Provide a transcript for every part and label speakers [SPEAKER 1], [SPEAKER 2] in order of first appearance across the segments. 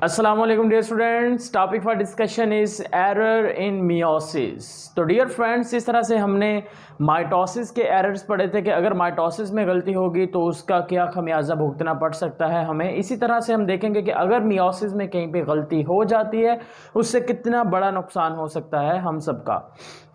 [SPEAKER 1] अस्सलाम वालेकुम dear students. Topic for discussion is error in meiosis. तो डियर फ्रेंड्स, इस तरह से हमने माइटोसिस के एरर्स पढ़े थे कि अगर माइटोसिस में गलती होगी तो उसका क्या खमियाजा भुगतना पड़ सकता है हमें। इसी तरह से हम देखेंगे कि अगर मियोसिस में कहीं पे गलती हो जाती है उससे कितना बड़ा नुकसान हो सकता है हम सबका।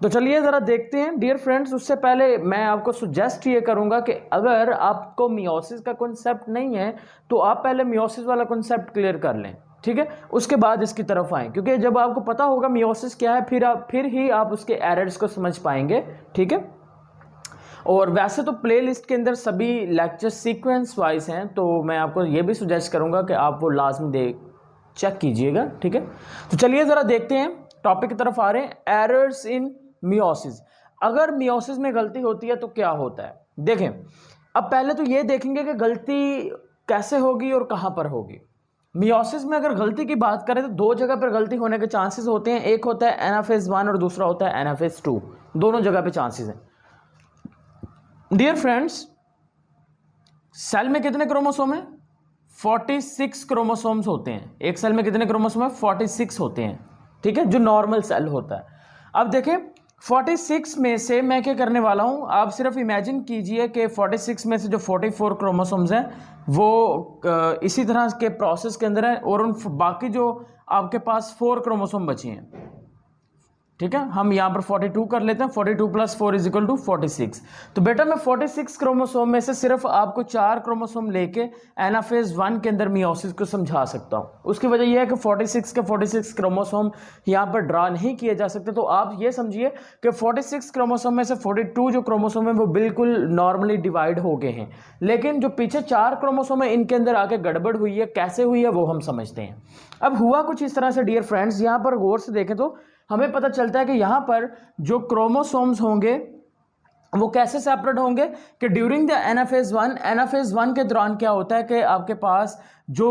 [SPEAKER 1] तो चलिए ज़रा देखते हैं डियर फ्रेंड्स। उससे पहले मैं आपको सुजेस्ट ये करूँगा कि अगर आपको मियोसिस का कॉन्सेप्ट नहीं है तो आप पहले मियोसिस वाला कॉन्सेप्ट क्लियर कर लें, ठीक है, उसके बाद इसकी तरफ आएं, क्योंकि जब आपको पता होगा मियोसिस क्या है फिर ही आप उसके एरर्स को समझ पाएंगे, ठीक है। और वैसे तो प्लेलिस्ट के अंदर सभी लेक्चर सीक्वेंस वाइज हैं, तो मैं आपको ये भी सुजेस्ट करूंगा कि आप वो लाजमी चेक कीजिएगा, ठीक है। तो चलिए ज़रा देखते हैं, टॉपिक की तरफ आ रहे हैं। Errors in meiosis. अगर मियोसिस में गलती होती है तो क्या होता है, देखें। अब पहले तो ये देखेंगे कि गलती कैसे होगी और कहाँ पर होगी। मियोसिस में अगर गलती की बात करें तो दो जगह पर गलती होने के चांसेस होते हैं। एक होता है एनाफेज 1 और दूसरा होता है एनाफेज 2। दोनों जगह पे चांसेस हैं। डियर फ्रेंड्स, सेल में कितने क्रोमोसोम हैं? 46 क्रोमोसोम्स होते हैं। एक सेल में कितने क्रोमोसोम है? 46 होते हैं, ठीक है, जो नॉर्मल सेल होता है। अब देखें 46 में से मैं क्या करने वाला हूं, आप सिर्फ इमेजिन कीजिए कि 46 में से जो 44 क्रोमोसोम्स हैं वो इसी तरह के प्रोसेस के अंदर है और उन बाकी जो आपके पास 4 क्रोमोसोम बचे हैं, ठीक है, हम यहां पर 42 कर लेते हैं। 42 + 4 = 46। तो बेटा मैं 46 क्रोमोसोम में से सिर्फ आपको 4 क्रोमोसोम लेके एनाफेज 1 के अंदर मियोसिस को समझा सकता हूं। उसकी वजह यह है कि 46 के 46 क्रोमोसोम यहां पर ड्रा नहीं किए जा सकते। तो आप ये समझिए कि 46 क्रोमोसोम में से 42 जो क्रोमोसोम है वो बिल्कुल नॉर्मली डिवाइड हो गए हैं, लेकिन जो पीछे 4 क्रोमोसोम है इनके अंदर आके गड़बड़ हुई है। कैसे हुई है वो हम समझते हैं। अब हुआ कुछ इस तरह से डियर फ्रेंड्स, यहां पर गौर से देखें तो हमें पता चलता है कि यहां पर जो क्रोमोसोम्स होंगे वो कैसे सेपरेट होंगे कि ड्यूरिंग द एनाफेज 1 के दौरान क्या होता है कि आपके पास जो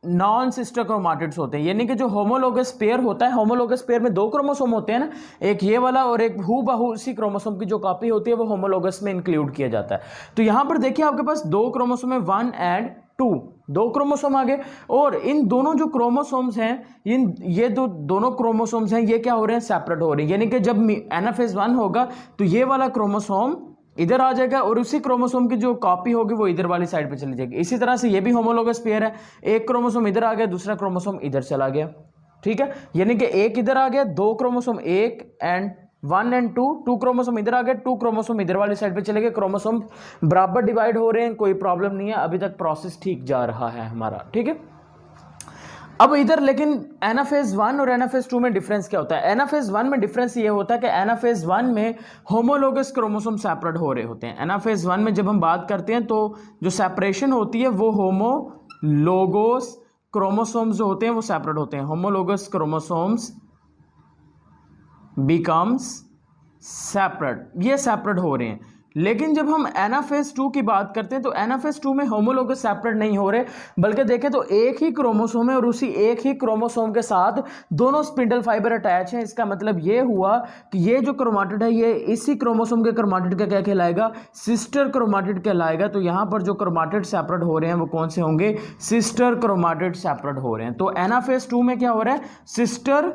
[SPEAKER 1] नॉन सिस्टर क्रोमाटिड्स होते हैं, यानी कि जो होमोलोगस पेयर होता है, होमोलोगस पेयर में 2 क्रोमोसोम होते हैं ना, एक ये वाला और एक हूबहू उसी क्रोमोसोम की जो कॉपी होती है वो होमोलोगस में इंक्लूड किया जाता है। तो यहां पर देखिए आपके पास 2 क्रोमोसोम है, 1 और 2, 2 क्रोमोसोम आ गए। और इन दोनों जो क्रोमोसोम्स हैं, ये दोनों क्रोमोसोम्स हैं, ये क्या हो रहे हैं? सेपरेट हो रहे हैं। यानी कि जब एनाफेज 1 होगा तो ये वाला क्रोमोसोम इधर आ जाएगा और उसी क्रोमोसोम की जो कॉपी होगी वो इधर वाली साइड पे चली जाएगी। इसी तरह से ये भी होमोलोगस पेयर है, एक क्रोमोसोम इधर आ गया, दूसरा क्रोमोसोम इधर चला गया, ठीक है। यानी कि एक इधर आ गया, 2 क्रोमोसोम 1 और 2 क्रोमोसोम इधर आ गए, 2 क्रोमोसोम इधर वाली साइड पे चले गए। क्रोमोसोम बराबर डिवाइड हो रहे हैं, कोई प्रॉब्लम नहीं है, अभी तक प्रोसेस ठीक जा रहा है हमारा, ठीक है। अब इधर लेकिन एनाफेज 1 और एनाफेज 2 में डिफरेंस क्या होता है? एनाफेज 1 में डिफरेंस ये होता है कि एनाफेज 1 में होमोलोगस क्रोमोसोम सेपरेट हो रहे होते हैं। एनाफेज 1 में जब हम बात करते हैं तो जो सेपरेशन होती है वो होमोलोगस क्रोमोसोम्स जो होते हैं वो सेपरेट होते हैं। होमोलोगस क्रोमोसोम्स बिकम्स सेपरेट, ये सेपरेट हो रहे हैं। लेकिन जब हम एनाफेज 2 की बात करते हैं तो एनाफेज 2 में होमोलोगस सेपरेट नहीं हो रहे, बल्कि देखें तो एक ही क्रोमोसोम है और उसी एक ही क्रोमोसोम के साथ दोनों स्पिंडल फाइबर अटैच हैं। इसका मतलब ये हुआ कि ये जो क्रोमाटिड है ये इसी क्रोमोसोम के क्रोमाटिड का क्या कहलाएगा? सिस्टर क्रोमाटिड कहलाएगा। तो यहां पर जो क्रोमाटिड सेपरेट हो रहे हैं वो कौन से होंगे? सिस्टर क्रोमाटिड सेपरेट हो रहे हैं। तो एनाफेज 2 में क्या हो रहा है? सिस्टर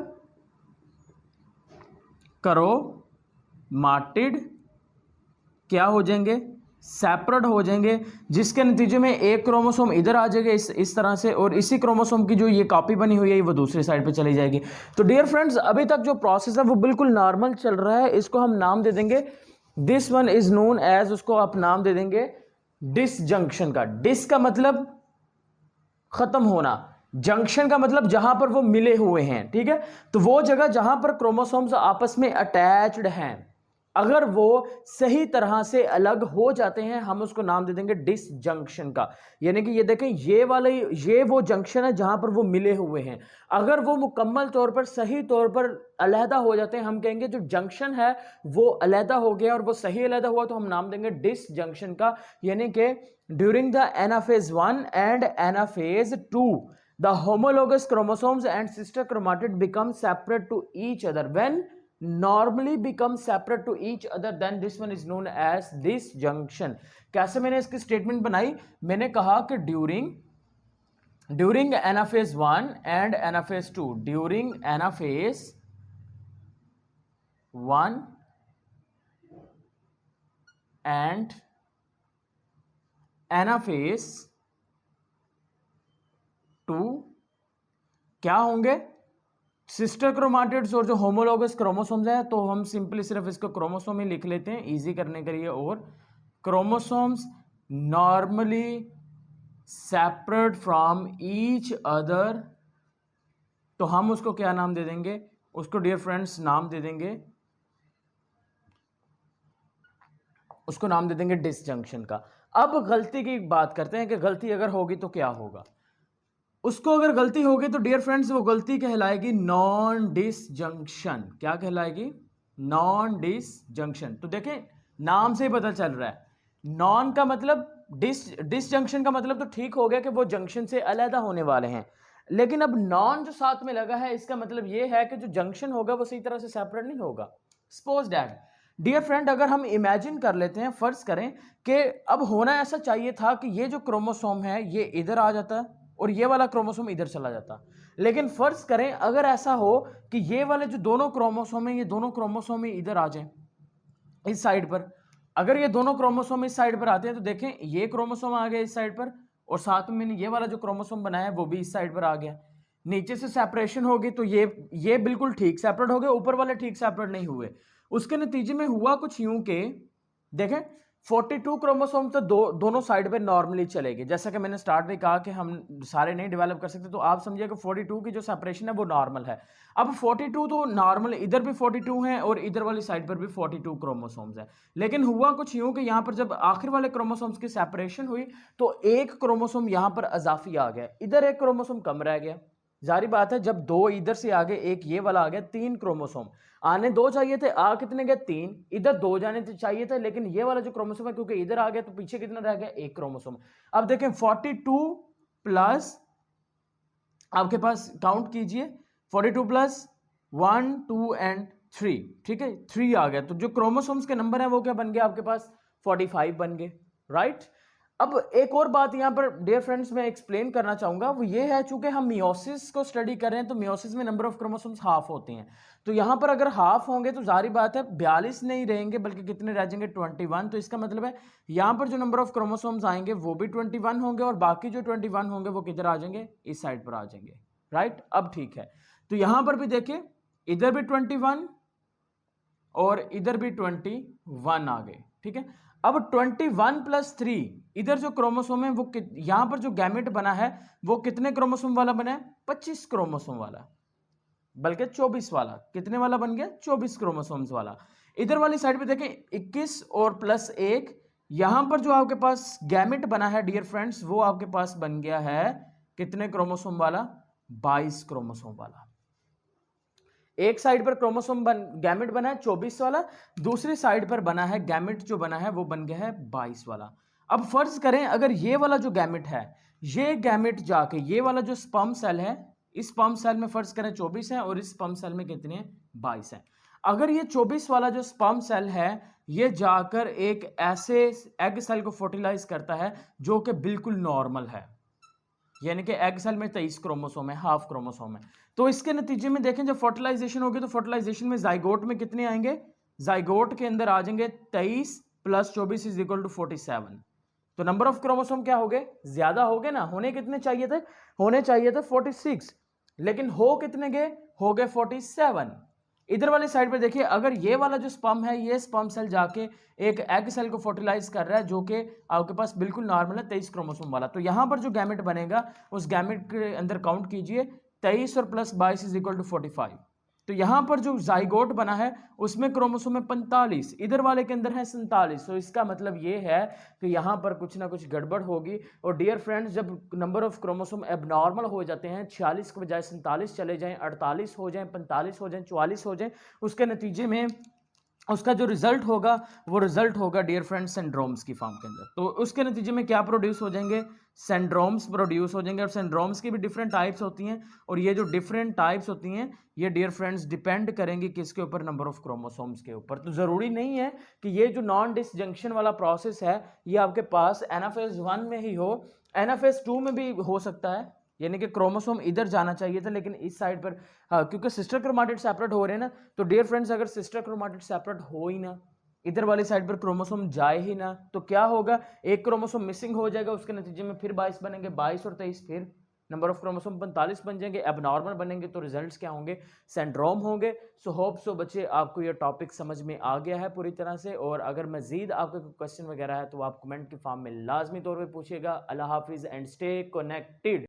[SPEAKER 1] क्रोमाटिड क्या हो जाएंगे? सेपरेट हो जाएंगे, जिसके नतीजे में एक क्रोमोसोम इधर आ जाएगा इस तरह से, और इसी क्रोमोसोम की जो ये कॉपी बनी हुई है वो दूसरी साइड पे चली जाएगी। तो डियर फ्रेंड्स, अभी तक जो प्रोसेस है वो बिल्कुल नॉर्मल चल रहा है। इसको हम नाम दे देंगे, this one is known as, उसको आप नाम दे देंगे डिसजंक्शन का। डिस का मतलब खत्म होना, जंक्शन का मतलब जहां पर वो मिले हुए हैं, ठीक है। तो वो जगह जहां पर क्रोमोसोम्स आपस में अटैच्ड हैं, अगर वो सही तरह से अलग हो जाते हैं हम उसको नाम दे देंगे डिसजंक्शन का। यानी कि ये देखें, ये वो जंक्शन है जहां पर वो मिले हुए हैं। अगर वो मुकम्मल तौर पर सही तौर पर अलहदा हो जाते हैं, हम कहेंगे जो जंक्शन है वो अलहदा हो गया और वो सही अलहदा हुआ, तो हम नाम देंगे डिसजंक्शन का। यानी कि during the anaphase 1 and anaphase 2 the homologous chromosomes and sister chromatid become separate to each other. When normally become separate to each other, then this one is known as disjunction. कैसे मैंने इसकी statement बनाई? मैंने कहा कि during during anaphase 1 and anaphase 2, during anaphase 1 and anaphase 2 क्या होंगे? Sister chromatids और जो होमोलोगस क्रोमोसोम्स है, तो हम सिंपली सिर्फ इसको क्रोमोसोम ही लिख लेते हैं इजी करने के लिए। और chromosomes normally separate from each other, तो हम उसको क्या नाम दे देंगे? उसको डियर फ्रेंड्स नाम दे देंगे, उसको नाम दे देंगे डिसजंक्शन का। अब गलती की बात करते हैं कि गलती अगर होगी तो क्या होगा। उसको अगर गलती होगी तो डियर फ्रेंड्स वो गलती कहलाएगी नॉन डिसजंक्शन। क्या कहलाएगी? Non disjunction. तो देखें नाम से ही पता चल रहा है, नॉन का मतलब डिसजंक्शन का मतलब तो ठीक हो गया कि वो जंक्शन से अलहदा होने वाले हैं, लेकिन अब नॉन जो साथ में लगा है इसका मतलब ये है कि जो जंक्शन होगा वो सही तरह से सेपरेट नहीं होगा। सपोज दैट डियर फ्रेंड, अगर हम इमेजिन कर लेते हैं, फर्ज करें कि अब होना ऐसा चाहिए था कि ये जो क्रोमोसोम है ये इधर आ जाता और ये वाला क्रोमोसोम इधर चला जाता, लेकिन फर्ज करें अगर ऐसा हो कि ये वाले जो दोनों क्रोमोसोम है, ये दोनों क्रोमोसोम ही इधर आ जाए इस साइड पर। अगर ये दोनों क्रोमोसोम इस साइड पर आते हैं तो देखें ये क्रोमोसोम आ गया इस साइड पर, और साथ में मैंने ये वाला जो क्रोमोसोम बनाया है वो भी इस साइड पर आ गया। नीचे से सेपरेशन होगी तो ये बिल्कुल ठीक सेपरेट हो गए, ऊपर वाले ठीक सेपरेट नहीं हुए। उसके नतीजे में हुआ कुछ यूं के देखें 42 क्रोमोसोम तो दोनों साइड पे नॉर्मली चलेगी। जैसा कि मैंने स्टार्ट में कहा कि हम सारे नहीं डेवलप कर सकते, तो आप समझिए कि 42 की जो सेपरेशन है वो नॉर्मल है। अब 42 तो नॉर्मल, इधर भी 42 है और इधर वाली साइड पर भी 42 क्रोमोसोम्स है, लेकिन हुआ कुछ यूं कि यहां पर जब आखिर वाले क्रोमोसोम्स की सेपरेशन हुई तो एक क्रोमोसोम यहां पर अजाफी आ गया, इधर एक क्रोमोसोम कम रह गया। जारी बात है जब दो इधर से आगे एक ये वाला आ गया, 3 क्रोमोसोम आने दो चाहिए थे, आ कितने गए? 3। इधर 2 जाने चाहिए थे, लेकिन ये वाला जो क्रोमोसोम है क्योंकि इधर आ गया तो पीछे कितना रह गया? 1 क्रोमोसोम। अब देखें 42 प्लस, आपके पास काउंट कीजिए, 42 प्लस 1 2 एंड 3, ठीक है 3 आ गया, तो जो क्रोमोसोम्स के नंबर है वो क्या बन गया आपके पास? 45 बन गए, राइट। अब एक और बात यहां पर डियर फ्रेंड्स मैं एक्सप्लेन करना चाहूंगा, वो ये है चूंकि हम मियोसिस को स्टडी कर रहे हैं तो मियोसिस में नंबर ऑफ क्रोमोसोम्स हाफ होते हैं, तो यहां पर अगर हाफ होंगे तो जारी बात है 42 नहीं रहेंगे बल्कि कितने रह जाएंगे? 21। तो इसका मतलब है यहां पर जो नंबर ऑफ क्रोमोसोम्स आएंगे वो भी 21 होंगे और बाकी जो 21 होंगे वो किधर आ जाएंगे? इस साइड पर आ जाएंगे, राइट। अब ठीक है, तो यहां पर भी देखिए इधर भी 21 और इधर भी 21 आ गए, ठीक है। अब 21 प्लस 3, इधर जो क्रोमोसोम है वो यहां पर जो गैमेट बना है वो कितने क्रोमोसोम वाला बना है? 25 क्रोमोसोम वाला, बल्कि 24 वाला। कितने वाला बन गया? 24 क्रोमोसोम्स वाला। इधर वाली साइड पे देखें 21 और प्लस 1, यहां पर जो आपके पास गैमेट बना है डियर फ्रेंड्स वो आपके पास बन गया है कितने क्रोमोसोम वाला? 22 क्रोमोसोम वाला। एक साइड पर क्रोमोसोम गैमेट बना है 24 वाला, दूसरी साइड पर बना है गैमेट जो बना है वो बन गया है 22 वाला। अब फर्ज करें अगर ये वाला जो गैमेट है, ये गैमेट जाके ये वाला जो स्पर्म सेल है, इस स्पर्म सेल में फर्ज करें 24 है और इस स्पर्म सेल में कितने हैं? 22 है। अगर ये 24 वाला जो स्पर्म सेल है ये जाकर एक ऐसे एग सेल को फर्टिलाइज करता है जो कि बिल्कुल नॉर्मल है, यानी कि एग सेल में 23 क्रोमोसोम है, हाफ क्रोमोसोम है। तो इसके नतीजे में देखें जब फर्टिलाइजेशन होगी तो फर्टिलाइजेशन में जाइगोट में कितने आएंगे? जाइगोट के अंदर आ जाएंगे 23 प्लस 24 इज इक्वल टू 47। तो नंबर ऑफ क्रोमोसोम क्या हो गए? ज्यादा हो गए ना। होने कितने चाहिए थे? होने चाहिए थे 46, लेकिन हो कितने गए? हो गए 47। इधर वाली साइड पे देखिए अगर ये वाला जो स्पर्म है ये स्पर्म सेल जाके एक एग सेल को फर्टिलाइज कर रहा है जो कि आपके पास बिल्कुल नॉर्मल है 23 क्रोमोसोम वाला, तो यहां पर जो गैमेट बनेगा उस गैमेट के अंदर काउंट कीजिए 23 और प्लस 22 इज इक्वल टू 45। तो यहां पर जो जाइगोट बना है उसमें क्रोमोसोम है 45, इधर वाले के अंदर है 47। तो इसका मतलब ये है कि यहां पर कुछ ना कुछ गड़बड़ होगी। और डियर फ्रेंड्स जब नंबर ऑफ क्रोमोसोम एबनॉर्मल हो जाते हैं, 46 के बजाय 47 चले जाएं, 48 हो जाएं, 45 हो जाएं, 44 हो जाएं, उसके नतीजे में उसका जो रिजल्ट होगा वो रिजल्ट होगा डियर फ्रेंड्स सिंड्रोम्स की फॉर्म के अंदर। तो उसके नतीजे में क्या प्रोड्यूस हो जाएंगे? सिंड्रोम्स प्रोड्यूस हो जाएंगे। और सिंड्रोम्स की भी डिफरेंट टाइप्स होती हैं, और ये जो डिफरेंट टाइप्स होती हैं ये डियर फ्रेंड्स डिपेंड करेंगे किसके ऊपर? नंबर ऑफ क्रोमोसोम्स के ऊपर। तो जरूरी नहीं है कि ये जो नॉन डिसजंक्शन वाला प्रोसेस है ये आपके पास एनाफेज 1 में ही हो, एनाफेज 2 में भी हो सकता है, यानी कि क्रोमोसोम इधर जाना चाहिए था लेकिन इस साइड पर, हाँ, क्योंकि सिस्टर क्रोमाटिड सेपरेट हो रहे हैं ना, तो डियर फ्रेंड्स अगर सिस्टर क्रोमाटिड सेपरेट हो ही ना, इधर वाली साइड पर क्रोमोसोम जाए ही ना, तो क्या होगा, एक क्रोमोसोम मिसिंग हो जाएगा, उसके नतीजे में फिर 22 बनेंगे, 22 और 23, फिर नंबर ऑफ क्रोमोसोम 45 बन जाएंगे, एबनॉर्मल बनेंगे, तो रिजल्ट्स क्या होंगे, सिंड्रोम होंगे। सो होप सो बच्चे आपको ये टॉपिक समझ में आ गया है पूरी तरह से, और अगर मजीद आपके कोई क्वेश्चन वगैरह है तो आप कमेंट के फॉर्म में लाजमी तौर पे पूछिएगा। अल्लाह हाफिज़ एंड स्टे कनेक्टेड।